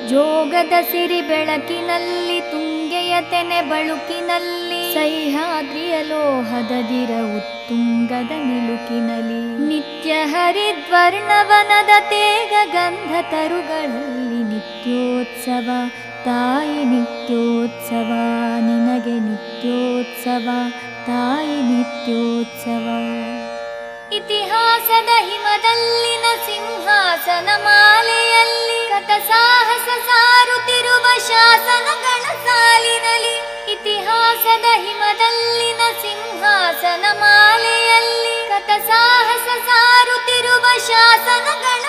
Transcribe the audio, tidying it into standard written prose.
ಜೋಗದ ಸಿರಿ ಬೆಳಕಿನಲ್ಲಿ ತುಂಗೆಯ ತೆನೆ ಬಳುಕಿನಲ್ಲಿ ಸಹ್ಯಾದ್ರಿಯ ಲೋಹದದಿರ ಉತ್ತುಂಗದ ನಿಲುಕಿನಲ್ಲಿ ನಿತ್ಯ ಹರಿದ್ವರ್ಣವನದ ತೇಗ ಗಂಧ ತರುಗಳಲ್ಲಿ ನಿತ್ಯೋತ್ಸವ ತಾಯಿ ನಿತ್ಯೋತ್ಸವ ನಿನಗೆ ನಿತ್ಯೋತ್ಸವ ತಾಯಿ ನಿತ್ಯೋತ್ಸವ. ಇತಿಹಾಸದ ಹಿಮದಲ್ಲಿನ ಸಿಂಹಾಸನ ಮಾಲೆಯಲ್ಲಿ ಕಥಸಾಹಸ ಸಾರುತ್ತಿರುವ ಶಾಸನಗಳ ಸಾಲಿನಲ್ಲಿ ಇತಿಹಾಸದ ಹಿಮದಲ್ಲಿನ ಸಿಂಹಾಸನ ಮಾಲೆಯಲ್ಲಿ ಕಥಸಾಹಸ ಸಾರುತ್ತಿರುವ ಶಾಸನಗಳ